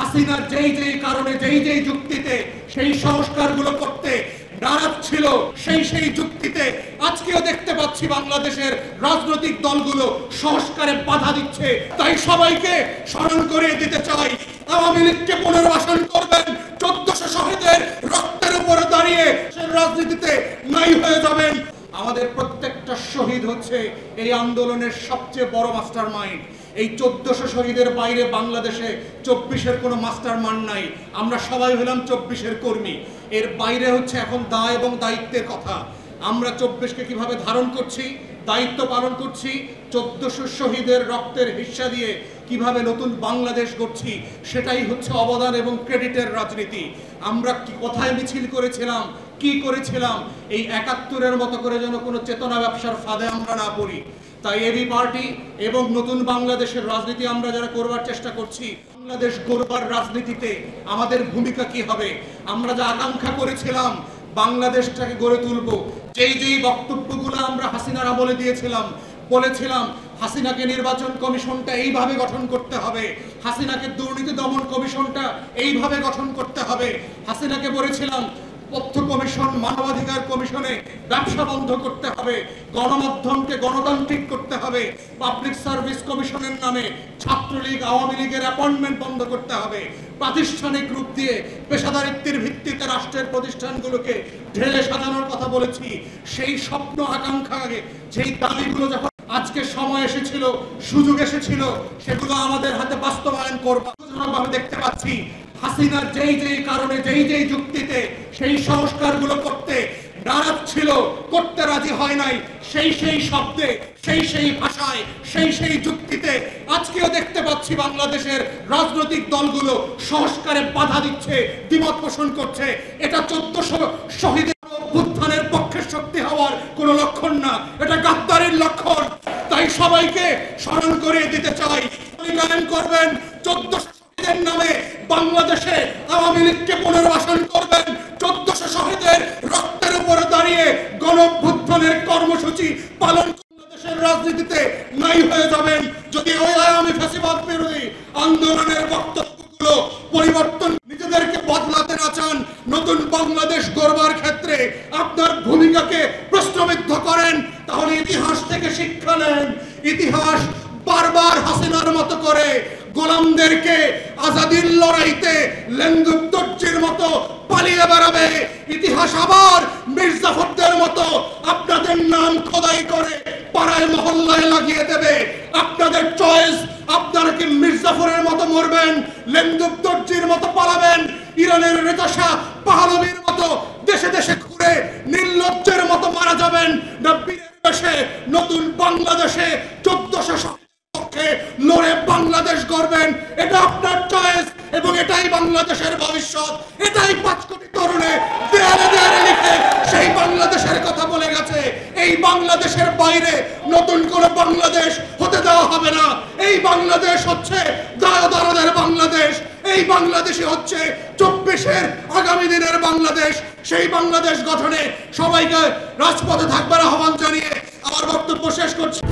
হাসিনার যেই যেই কারণে যেই যেই যুক্তিতে সেই সংস্কারগুলো করতে নারাজ ছিল, সেই সেই যুক্তিতে আজকেও দেখতে পাচ্ছি বাংলাদেশের রাজনৈতিক দলগুলো সংস্কারে বাধা দিচ্ছে। তাই সবাইকে স্মরণ করিয়ে দিতে চাই, আওয়ামী লীগকে পুনর্বাসন করবেন, 1400 শহীদের রক্তের উপরে দাঁড়িয়ে রাজনীতিতে নাই হয়ে যাবেন। আমাদের প্রত্যেকটা শহীদ হচ্ছে এই আন্দোলনের সবচেয়ে বড় মাস্টার মাইন্ড। এই 1400 শহীদের বাইরে বাংলাদেশে 24-এর কোনো মাস্টার মাইন্ড নাই। আমরা সবাই হলাম 24-এর কর্মী। এর বাইরে হচ্ছে এখন দায় এবং দায়িত্বের কথা। আমরা 24-কে কিভাবে ধারণ করছি, দায়িত্ব পালন করছি, 1400 শহীদের রক্তের হিস্সা দিয়ে কিভাবে নতুন বাংলাদেশ গড়ছি, সেটাই হচ্ছে অবদান এবং ক্রেডিটের রাজনীতি। আমরা কি কোথায় মিছিল করেছিলাম, কি করেছিলাম, এই 71-এর মতো করে যেন কোনো চেতনা ব্যবসার ফাঁদে আমরা না পড়ি। তাই এবি পার্টি এবং নতুন বাংলাদেশের রাজনীতি আমরা যারা করবার চেষ্টা করছি, বাংলাদেশ গড়বার রাজনীতিতে আমাদের ভূমিকা কি হবে, আমরা যা আকাঙ্ক্ষা করেছিলাম বাংলাদেশটাকে গড়ে তুলব, যেই যেই বক্তব্যগুলো আমরা হাসিনার আমলে দিয়েছিলাম, বলেছিলাম হাসিনাকে নির্বাচন কমিশনটা এইভাবে গঠন করতে হবে, হাসিনাকে দুর্নীতি দমন কমিশনটা এইভাবে গঠন করতে হবে, হাসিনাকে বলেছিলাম তথ্য কমিশন, মানবাধিকার কমিশনে ব্যবসা বন্ধ করতে হবে, গণমাধ্যমকে গণতান্ত্রিক করতে হবে, পাবলিক সার্ভিস কমিশনের নামে ছাত্রলীগ আওয়ামী লীগের অ্যাপয়েন্টমেন্ট বন্ধ করতে হবে, প্রাতিষ্ঠানিক রূপ দিয়ে পেশাদারিত্বের ভিত্তিতে রাষ্ট্রের প্রতিষ্ঠানগুলোকে ঢেলে সাজানোর কথা বলেছি। সেই স্বপ্ন আকাঙ্ক্ষাকে, যেই দাবিগুলো যখন আজকে সময় এসেছিল, সুযোগ এসেছিল, সেগুলো আমাদের হাতে বাস্তবায়ন করবো। আমি দেখতে পাচ্ছি হাসিনার যেই যেই কারণে যেই যেই যুক্তিতে সেই সংস্কারগুলো করতে নারাজ ছিল, করতে রাজি হয় নাই, সেই সেই শব্দে, সেই সেই ভাষায়, সেই সেই যুক্তিতে আজকেও দেখতে পাচ্ছি বাংলাদেশের রাজনৈতিক দলগুলো সংস্কারে বাধা দিচ্ছে, দ্বিমত পোষণ করছে। এটা 1400 শহীদের অভ্যুত্থানের পক্ষে শক্তি হওয়ার কোনো লক্ষণ না, এটা গাদ্দারির লক্ষণ। তাই সবাইকে স্মরণ করিয়ে দিতে চাই, গান করবেন 1400 শহীদের নামে বাংলাদেশে আওয়ামী লীগকে পুনর্বাসন করবেন, 1400 শহীদের রক্তের উপরে দাঁড়িয়ে গণঅভ্যুত্থানের কর্মসূচি পালন বাংলাদেশের রাজনীতিতে নাই হয়ে যাবেন। যদি ওই আওয়ামী ফ্যাসিবাদ বিরোধী আন্দোলনের বক্তব্যগুলো পরিবর্তন, নিজেদেরকে বদলাতে না চান, নতুন বাংলাদেশ গড়বার ক্ষেত্রে আপনার ভূমিকাকে প্রশ্নবিদ্ধ করেন, তাহলে ইতিহাস থেকে শিক্ষা নেন। ইতিহাস বারবার হাসিনার মতো করে গোলামদেরকে আজাদির লড়াইতে লেন্দুক দর্জির মতো পালিয়ে বেড়াবে। ইতিহাস আবার মির্জাফরদের মতো আপনাদের নাম খোদাই করে পাড়ায় মহল্লায় লাগিয়ে দেবে। আপনাদের চয়েস, আপনারা কি মির্জাফরের মতো মরবেন, লেন্দুক দর্জির মতো পালাবেন, ইরানের রেজা শাহ পাহলভীর মতো দেশে দেশে ঘুরে নির্লজ্জের মতো মারা যাবেন, না বীরের বেশে নতুন বাংলাদেশে 1400 লড়ে বাংলাদেশ গড়বেন। এটা আপনার চয়েস এবং এটাই বাংলাদেশের ভবিষ্যৎ। এটাই 5 কোটি তরুণে দেয়ালে দেয়ালে লিখে সেই বাংলাদেশের কথা বলে গেছে। এই বাংলাদেশের বাইরে নতুন কোন বাংলাদেশ হতে দেওয়া হবে না। এই বাংলাদেশ হচ্ছে দায়দারদের বাংলাদেশ। এই বাংলাদেশই হচ্ছে 24-এর আগামী দিনের বাংলাদেশ। সেই বাংলাদেশ গঠনে সবাইকে রাজপথে থাকবার আহ্বান জানিয়ে আমার বক্তব্য শেষ করছি।